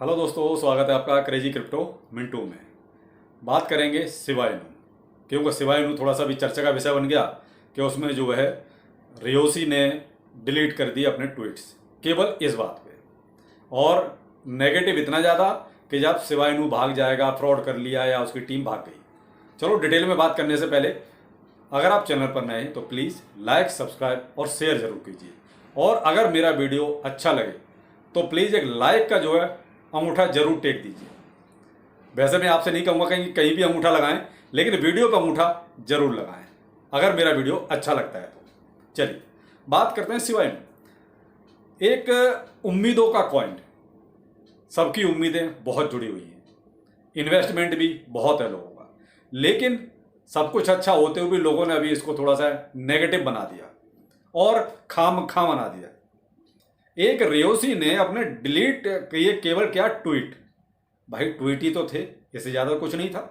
Hello दोस्तों, स्वागत है आपका क्रेजी क्रिप्टो मिंटू में। बात करेंगे शिबा इनू, क्योंकि शिबा इनू थोड़ा सा भी चर्चा का विषय बन गया कि उसमें जो है रियोसी ने डिलीट कर दिए अपने ट्वीट्स केवल इस बात पे, और नेगेटिव इतना ज़्यादा कि जब शिबा इनू भाग जाएगा, फ्रॉड कर लिया या उसकी टीम भाग गई। चलो डिटेल में बात करने से पहले अगर आप चैनल पर नए हैं तो प्लीज़ लाइक, सब्सक्राइब और शेयर जरूर कीजिए, और अगर मेरा वीडियो अच्छा लगे तो प्लीज़ एक लाइक का जो है अंगूठा जरूर टेक दीजिए। वैसे मैं आपसे नहीं कहूँगा कहीं कहीं भी अंगूठा लगाएं, लेकिन वीडियो का अंगूठा जरूर लगाएं अगर मेरा वीडियो अच्छा लगता है तो। चलिए बात करते हैं शिबा इनू। एक उम्मीदों का कॉइन, सबकी उम्मीदें बहुत जुड़ी हुई हैं, इन्वेस्टमेंट भी बहुत है लोगों का, लेकिन सब कुछ अच्छा होते हुए भी लोगों ने अभी इसको थोड़ा सा नेगेटिव बना दिया और खाम बना दिया। एक रियोसी ने अपने डिलीट किए केवल क्या ट्वीट, भाई ट्वीट ही तो थे, इससे ज़्यादा कुछ नहीं था,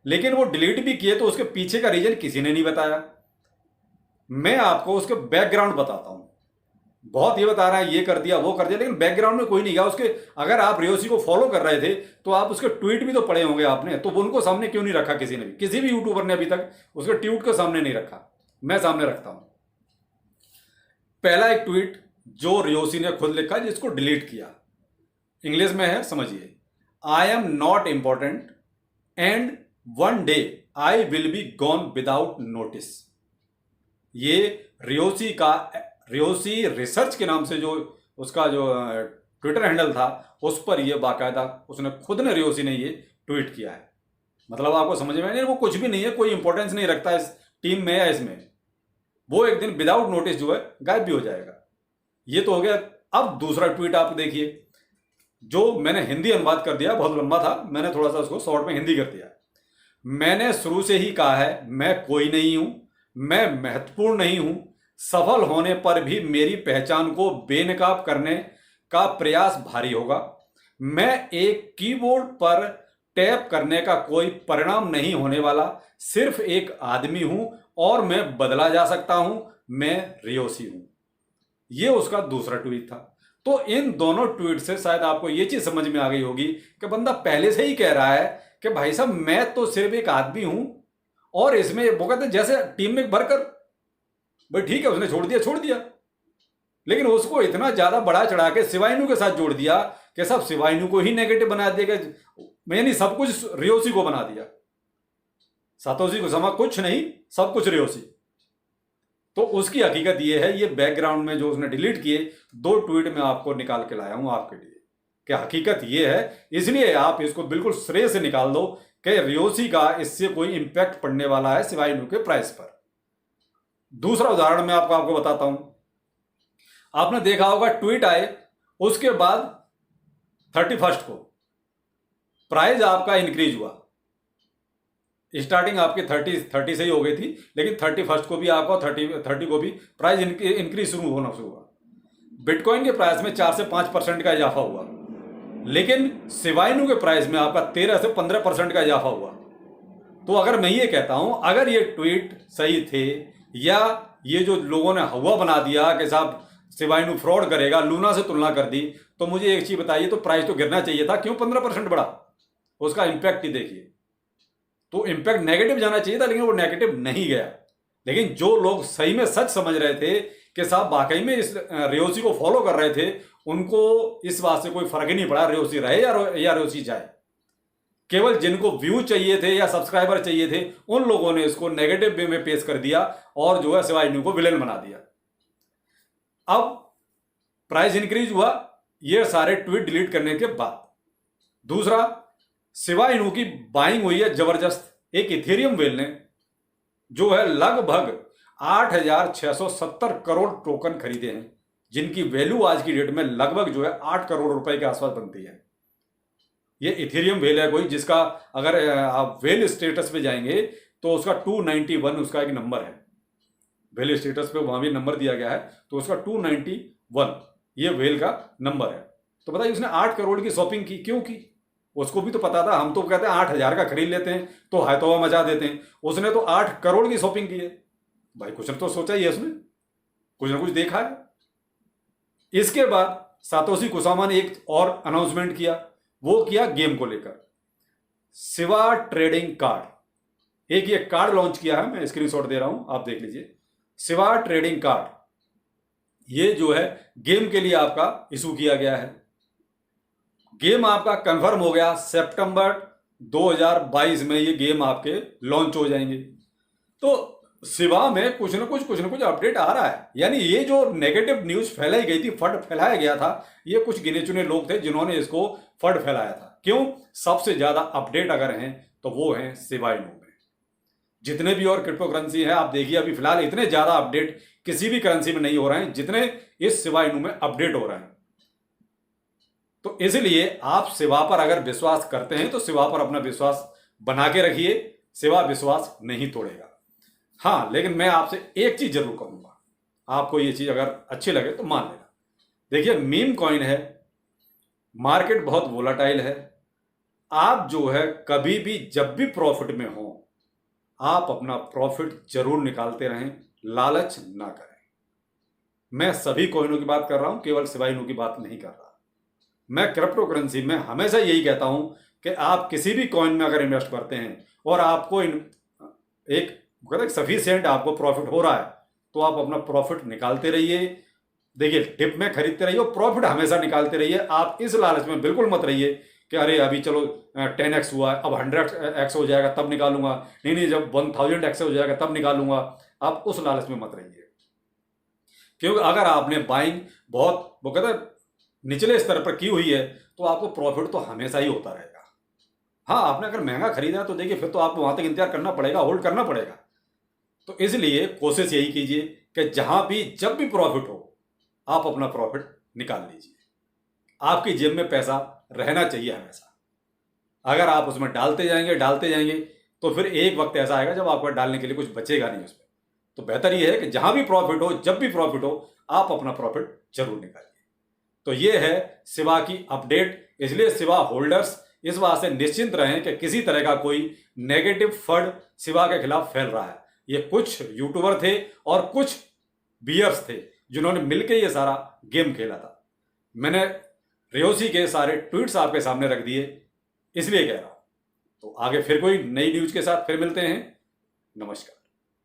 लेकिन वो डिलीट भी किए तो उसके पीछे का रीजन किसी ने नहीं बताया। मैं आपको उसके बैकग्राउंड बताता हूँ। बहुत ये बता रहा है ये कर दिया वो कर दिया, लेकिन बैकग्राउंड में कोई नहीं गया उसके। अगर आप रियोसी को फॉलो कर रहे थे तो आप उसके ट्वीट भी तो पढ़े होंगे आपने, तो उनको सामने क्यों नहीं रखा? किसी ने भी, किसी भी यूट्यूबर ने अभी तक उसके ट्वीट को सामने नहीं रखा। मैं सामने रखता हूँ। पहला एक ट्वीट जो रियोसी ने खुद लिखा जिसको डिलीट किया, इंग्लिश में है, समझिए। I am not important and one day I will be gone without notice. ये रियोसी रिसर्च के नाम से जो उसका जो ट्विटर हैंडल था, उस पर ये बाकायदा उसने खुद ने, रियोसी ने ये ट्वीट किया है। मतलब आपको समझ में नहीं, वो कुछ भी नहीं है, कोई इंपॉर्टेंस नहीं रखता इस टीम में या इसमें। वो एक दिन विदाउट नोटिस जो है गायब भी हो जाएगा। ये तो हो गया। अब दूसरा ट्वीट आप देखिए, जो मैंने हिंदी अनुवाद कर दिया, बहुत लंबा था, मैंने थोड़ा सा उसको शॉर्ट में हिंदी कर दिया। मैंने शुरू से ही कहा है मैं कोई नहीं हूं, मैं महत्वपूर्ण नहीं हूं। सफल होने पर भी मेरी पहचान को बेनकाब करने का प्रयास भारी होगा। मैं एक कीबोर्ड पर टैप करने का कोई परिणाम नहीं होने वाला, सिर्फ एक आदमी हूं और मैं बदला जा सकता हूं। मैं रियोसी हूं। ये उसका दूसरा ट्वीट था। तो इन दोनों ट्वीट से शायद आपको ये चीज समझ में आ गई होगी कि बंदा पहले से ही कह रहा है कि भाई साहब मैं तो सिर्फ एक आदमी हूं, और इसमें वो कहते जैसे टीम में भरकर, भाई ठीक है उसने छोड़ दिया, लेकिन उसको इतना ज्यादा बढ़ा चढ़ा के शिबा इनू के साथ जोड़ दिया कि सब शिबा इनू को ही नेगेटिव बना दिया, यानी सब कुछ रियोसी को बना दिया। सातोशी को समा कुछ नहीं, सब कुछ रियोसी। तो उसकी हकीकत ये है, ये बैकग्राउंड में जो उसने डिलीट किए दो ट्वीट में आपको निकाल के लाया हूं आपके लिए, कि हकीकत ये है। इसलिए आप इसको बिल्कुल श्रेय से निकाल दो कि रियोसी का इससे कोई इंपैक्ट पड़ने वाला है शिबा इनू के प्राइस पर। दूसरा उदाहरण मैं आपको बताता हूं। आपने देखा होगा ट्वीट आए, उसके बाद 31 को प्राइस आपका इंक्रीज हुआ। स्टार्टिंग आपकी 30 से ही हो गई थी, लेकिन 31 को भी आपका 30 को भी प्राइस इंक्रीज शुरू हुआ। बिटकॉइन के प्राइस में 4 से 5% का इजाफा हुआ, लेकिन शिबा इनू के प्राइस में आपका 13 से 15% का इजाफा हुआ। तो अगर मैं ये कहता हूं, अगर ये ट्वीट सही थे, या ये जो लोगों ने हवा बना दिया कि साहब शिबा इनू फ्रॉड करेगा, लूना से तुलना कर दी, तो मुझे एक चीज बताइए, तो प्राइस तो गिरना चाहिए था, क्यों 15% बढ़ा? उसका इंपैक्ट ही देखिए। तो इंपैक्ट नेगेटिव जाना चाहिए था, लेकिन वो नेगेटिव नहीं गया। लेकिन जो लोग सही में सच समझ रहे थे कि साहब वाकई में इस रियोसी को फॉलो कर रहे थे, उनको इस बात से कोई फर्क ही नहीं पड़ा रियोसी रहे या रियोसी जाए। केवल जिनको व्यू चाहिए थे या सब्सक्राइबर चाहिए थे, उन लोगों ने इसको नेगेटिव वे में पेश कर दिया और जो है शिबा इनू को विलेन बना दिया। अब प्राइस इंक्रीज हुआ ये सारे ट्वीट डिलीट करने के बाद। दूसरा, शिबा इनू की बाइंग हुई है जबरदस्त। एक इथेरियम वेल ने जो है लगभग 8,670 करोड़ टोकन खरीदे हैं, जिनकी वैल्यू आज की डेट में लगभग जो है 8 करोड़ रुपए के आसपास बनती है। ये इथेरियम वेल है कोई, जिसका अगर आप वेल स्टेटस पे जाएंगे तो उसका 291 उसका एक नंबर है। वेल स्टेटस पे वहां भी नंबर दिया गया है, तो उसका 291 ये वेल का नंबर है। तो बताइए उसने 8 करोड़ की शॉपिंग की, क्यों की? उसको भी तो पता था, हम तो कहते हैं 8,000 का खरीद लेते हैं तो हायतोवा मचा देते हैं, उसने तो 8 करोड़ की शॉपिंग की है। भाई कुछ न तो सोचा ही है उसने, कुछ ना कुछ देखा है। इसके बाद सातोशी कुसामा ने एक और अनाउंसमेंट किया, वो किया गेम को लेकर, शिवा ट्रेडिंग कार्ड। एक ये कार्ड लॉन्च किया है, मैं स्क्रीनशॉट दे रहा हूं, आप देख लीजिए, शिवा ट्रेडिंग कार्ड। ये जो है गेम के लिए आपका इशू किया गया है। गेम आपका कंफर्म हो गया, सितंबर 2022 में ये गेम आपके लॉन्च हो जाएंगे। तो शिवा में कुछ ना कुछ अपडेट आ रहा है। यानी ये जो नेगेटिव न्यूज फैलाई गई थी, फट फैलाया गया था, ये कुछ गिने चुने लोग थे जिन्होंने इसको फट फैलाया था। क्यों? सबसे ज्यादा अपडेट अगर हैं तो वो हैं शिबा इनू में। जितने भी और क्रिप्टो करेंसी है आप देखिए, अभी फिलहाल इतने ज्यादा अपडेट किसी भी करेंसी में नहीं हो रहे हैं जितने इस शिबा इनू में अपडेट हो रहे हैं। तो इसलिए आप शिबा पर अगर विश्वास करते हैं तो शिबा पर अपना विश्वास बना के रखिए, शिबा विश्वास नहीं तोड़ेगा। हाँ, लेकिन मैं आपसे एक चीज जरूर कहूंगा, आपको ये चीज अगर अच्छी लगे तो मान लेना। देखिए, मीम कॉइन है, मार्केट बहुत वोलाटाइल है। आप जो है कभी भी जब भी प्रॉफिट में हो, आप अपना प्रॉफिट जरूर निकालते रहें, लालच ना करें। मैं सभी कॉइनों की बात कर रहा हूं, केवल शिबा इनू की बात नहीं कर रहा। मैं क्रिप्टो करेंसी में हमेशा यही कहता हूं कि आप किसी भी कॉइन में अगर इन्वेस्ट करते हैं और आपको एक सफिशिएंट आपको प्रॉफिट हो रहा है, तो आप अपना प्रॉफिट निकालते रहिए। देखिए, डिप में खरीदते रहिए और प्रॉफिट हमेशा निकालते रहिए। आप इस लालच में बिल्कुल मत रहिए कि अरे अभी चलो 10x हुआ है, अब 100x हो जाएगा तब निकालूंगा, नहीं जब 1000x हो जाएगा तब निकालूंगा। आप उस लालच में मत रहिए, क्योंकि अगर आपने बाइंग बहुत वो कहते हैं निचले स्तर पर की हुई है तो आपको प्रॉफिट तो हमेशा ही होता रहेगा। हाँ, आपने अगर महंगा खरीदा है तो देखिए फिर तो आपको वहां तक इंतजार करना पड़ेगा, होल्ड करना पड़ेगा। तो इसलिए कोशिश यही कीजिए कि जहां भी जब भी प्रॉफिट हो आप अपना प्रॉफिट निकाल लीजिए। आपकी जेब में पैसा रहना चाहिए हमेशा। अगर आप उसमें डालते जाएंगे तो फिर एक वक्त ऐसा आएगा जब आपको डालने के लिए कुछ बचेगा नहीं उसमें। तो बेहतर यह है कि जहां भी प्रॉफिट हो, जब भी प्रॉफिट हो, आप अपना प्रॉफिट जरूर निकालिए। तो ये है शिबा की अपडेट। इसलिए शिबा होल्डर्स इस बात से निश्चिंत रहें कि किसी तरह का कोई नेगेटिव फंड शिबा के खिलाफ फैल रहा है। ये कुछ यूट्यूबर थे और कुछ बियर्स थे जिन्होंने मिलकर ये सारा गेम खेला था। मैंने रियोसी के सारे ट्वीट्स आपके सामने रख दिए, इसलिए कह रहा हूं। तो आगे फिर कोई नई न्यूज के साथ फिर मिलते हैं। नमस्कार।